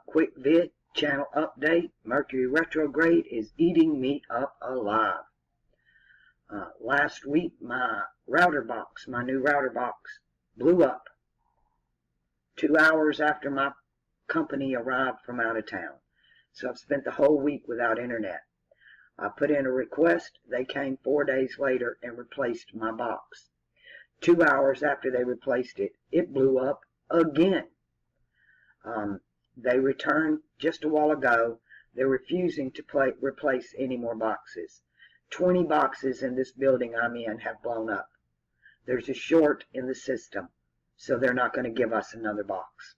Quick vid channel update. Mercury retrograde is eating me up alive. Last week my new router box blew up 2 hours after my company arrived from out of town. So I've spent the whole week without internet. I put in a request. They came 4 days later and replaced my box. 2 hours after they replaced it, it blew up again. They returned just a while ago. They're refusing to replace any more boxes. 20 boxes in this building I'm in have blown up. There's a short in the system, so they're not going to give us another box.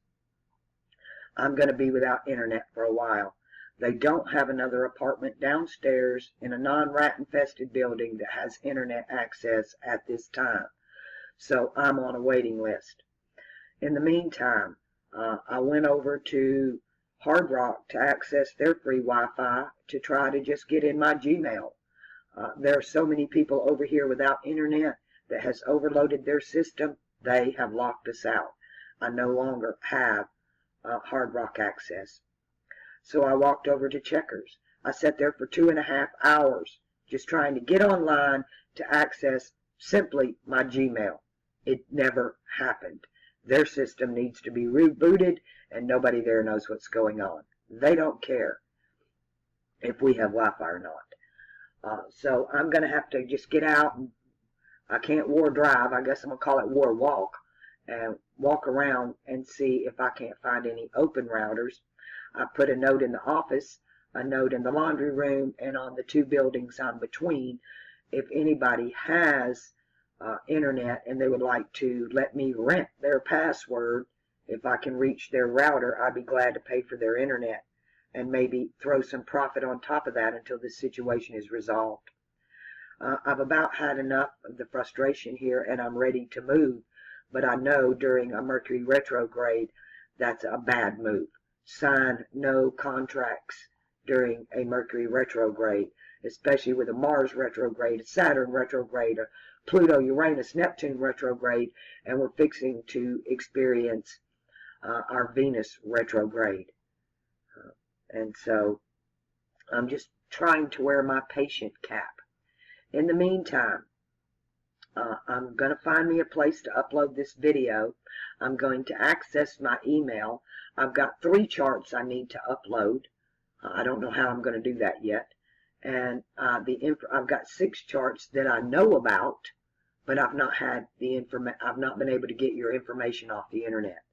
I'm going to be without internet for a while. They don't have another apartment downstairs in a non-rat infested building that has internet access at this time. So I'm on a waiting list. In the meantime, I went over to Hard Rock to access their free Wi-Fi to try to just get in my Gmail. There are so many people over here without internet that has overloaded their system. They have locked us out. I no longer have Hard Rock access. So I walked over to Checkers. I sat there for 2.5 hours just trying to get online to access simply my Gmail. It never happened. Their system needs to be rebooted, and nobody there knows what's going on. They don't care if we have Wi-Fi or not. So I'm going to have to just get out. And I can't war drive. I guess I'm going to call it war walk. And walk around and see if I can't find any open routers. I put a note in the office, a note in the laundry room, and on the 2 buildings I'm between. If anybody has internet and they would like to let me rent their password, if I can reach their router, I'd be glad to pay for their internet and maybe throw some profit on top of that until this situation is resolved. I've about had enough of the frustration here, and I'm ready to move, but I know during a Mercury retrograde that's a bad move. Sign no contracts during a Mercury retrograde, especially with a Mars retrograde, a Saturn retrograde, a Pluto, Uranus, Neptune retrograde, and we're fixing to experience our Venus retrograde. And so I'm just trying to wear my patient cap. In the meantime, I'm going to find me a place to upload this video. I'm going to access my email. I've got 3 charts I need to upload. I don't know how I'm going to do that yet. And I've got 6 charts that I know about, but I've not been able to get your information off the internet.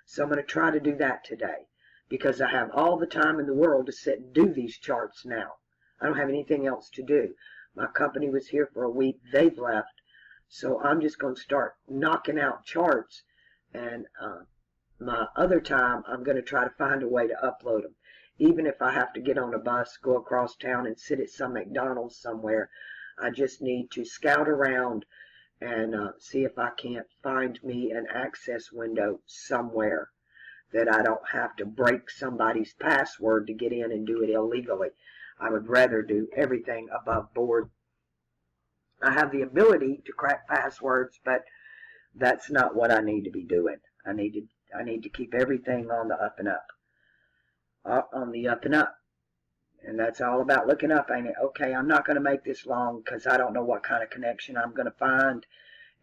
So I'm going to try to do that today, because I have all the time in the world to sit and do these charts now. I don't have anything else to do. My company was here for a week. They've left. So I'm just going to start knocking out charts, and my other time I'm going to try to find a way to upload them. Even if I have to get on a bus, go across town, and sit at some McDonald's somewhere, I just need to scout around and see if I can't find me an access window somewhere that I don't have to break somebody's password to get in and do it illegally. I would rather do everything above board. I have the ability to crack passwords, but that's not what I need to be doing. I need to keep everything on the up and up. And that's all about looking up, ain't it? Okay, I'm not going to make this long because I don't know what kind of connection I'm going to find.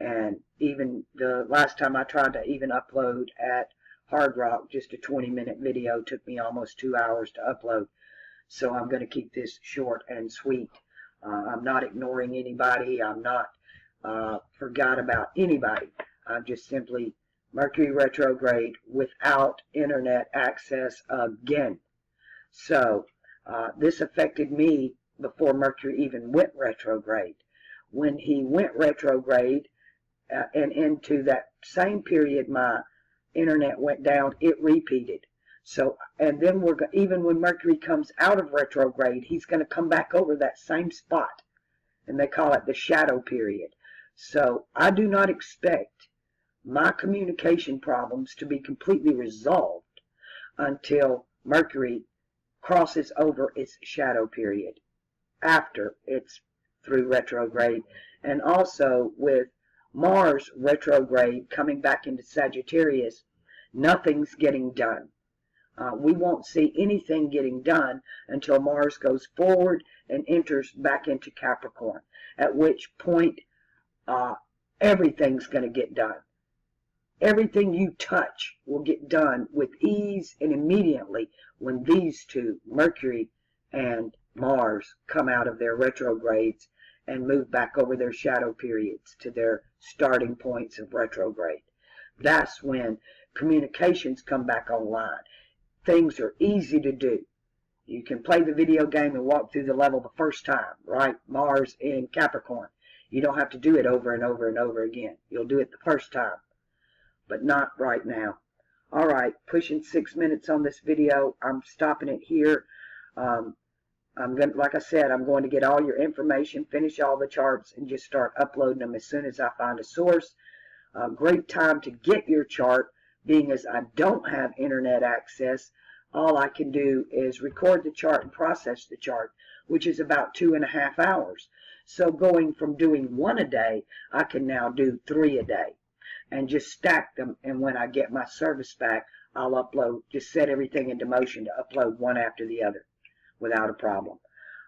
And even the last time I tried to even upload at Hard Rock, just a 20-minute video took me almost 2 hours to upload. So I'm going to keep this short and sweet. I'm not ignoring anybody. I'm not forgot about anybody. I'm just simply Mercury retrograde without internet access again. So this affected me before Mercury even went retrograde. When he went retrograde and into that same period my internet went down, it repeated. So, and then even when Mercury comes out of retrograde, he's going to come back over that same spot. And they call it the shadow period. So I do not expect my communication problems to be completely resolved until Mercury crosses over its shadow period, after it's through retrograde. And also with Mars retrograde coming back into Sagittarius, nothing's getting done. We won't see anything getting done until Mars goes forward and enters back into Capricorn, at which point everything's going to get done. Everything you touch will get done with ease and immediately when these two, Mercury and Mars, come out of their retrogrades and move back over their shadow periods to their starting points of retrograde. That's when communications come back online. Things are easy to do. You can play the video game and walk through the level the first time, right? Mars in Capricorn. You don't have to do it over and over and over again. You'll do it the first time, but not right now. All right, pushing 6 minutes on this video. I'm stopping it here. Like I said, I'm going to get all your information, finish all the charts, and just start uploading them as soon as I find a source. Great time to get your chart, being as I don't have internet access. All I can do is record the chart and process the chart, which is about 2.5 hours. So going from doing 1 a day, I can now do 3 a day and just stack them. And when I get my service back, I'll upload, just set everything into motion to upload one after the other without a problem.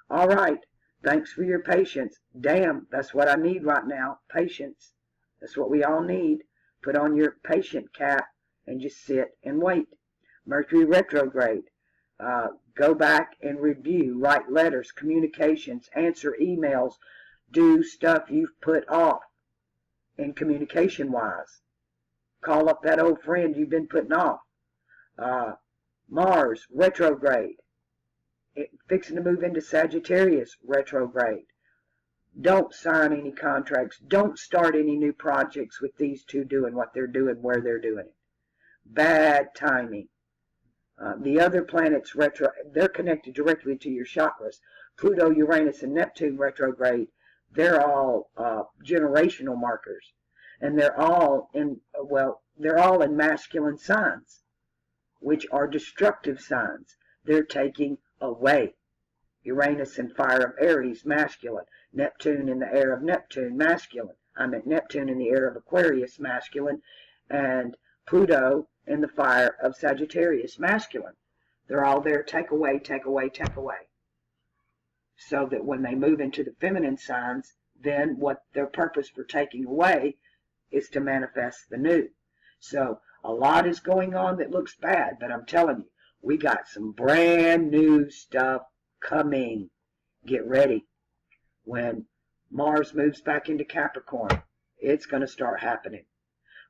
All right. Thanks for your patience. Damn, that's what I need right now. Patience. That's what we all need. Put on your patient cap and just sit and wait. Mercury retrograde. Go back and review, write letters, communications, answer emails, do stuff you've put off in communication-wise. Call up that old friend you've been putting off. Mars retrograde. Fixing to move into Sagittarius retrograde. Don't sign any contracts. Don't start any new projects with these two doing what they're doing, where they're doing it. Bad timing. The other planets they're connected directly to your chakras. Pluto, Uranus, and Neptune retrograde, they're all generational markers. And they're all in masculine signs, which are destructive signs. They're taking away. Uranus in fire of Aries, masculine. Neptune in the air of Neptune, masculine. Neptune in the air of Aquarius, masculine. And Pluto in the fire of Sagittarius, masculine. They're all there, take away, take away, take away. So that when they move into the feminine signs, then what their purpose for taking away is to manifest the new. So a lot is going on that looks bad, but I'm telling you, we got some brand new stuff coming. Get ready. When Mars moves back into Capricorn, it's going to start happening.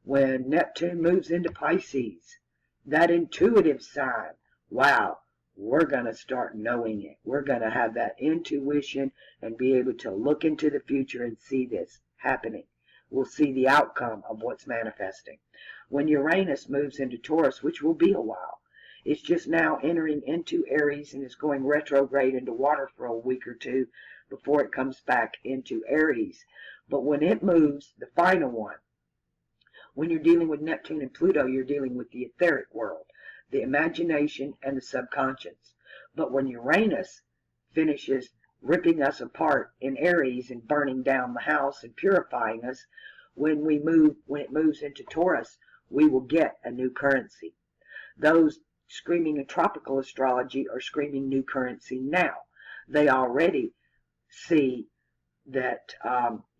When Neptune moves into Pisces, that intuitive sign, wow, we're going to start knowing it. We're going to have that intuition and be able to look into the future and see this happening. We'll see the outcome of what's manifesting. When Uranus moves into Taurus, which will be a while, it's just now entering into Aries and is going retrograde into water for a week or two before it comes back into Aries. But when it moves, the final one, when you're dealing with Neptune and Pluto, you're dealing with the etheric world, the imagination and the subconscious. But when Uranus finishes ripping us apart in Aries and burning down the house and purifying us, when it moves into Taurus, we will get a new currency. Those screaming in tropical astrology are screaming new currency now. They already see that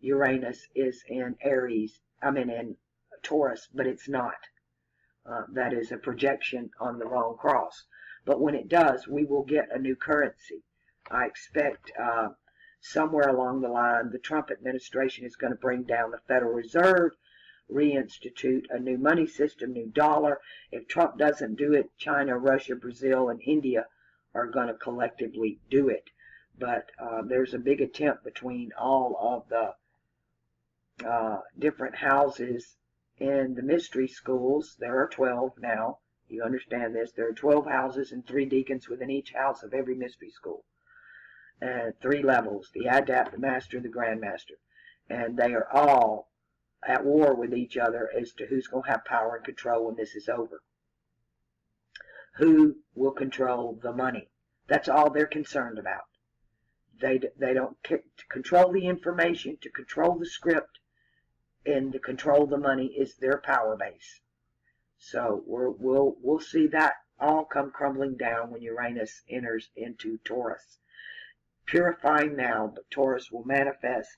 Uranus is in in Taurus, but it's not. That is a projection on the wrong cross. But when it does, we will get a new currency. I expect somewhere along the line, the Trump administration is going to bring down the Federal Reserve, reinstitute a new money system, new dollar. If Trump doesn't do it, China, Russia, Brazil, and India are going to collectively do it. But there's a big attempt between all of the different houses in the mystery schools. There are 12 now. You understand this. There are 12 houses and 3 deacons within each house of every mystery school. And 3 levels, the adept, the master, the grandmaster. And they are all at war with each other as to who's going to have power and control when this is over. Who will control the money? That's all they're concerned about. They don't control the information, to control the script, and to control the money is their power base. So we'll see that all come crumbling down when Uranus enters into Taurus. Purifying now, but Taurus will manifest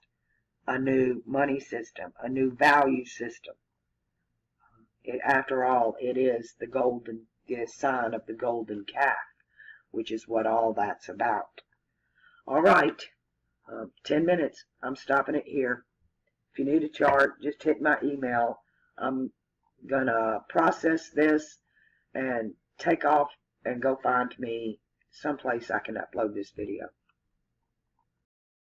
a new money system, a new value system. After all, it is the sign of the golden calf, which is what all that's about. All right, 10 minutes. I'm stopping it here. If you need a chart, just hit my email. I'm going to process this and take off and go find me someplace I can upload this video.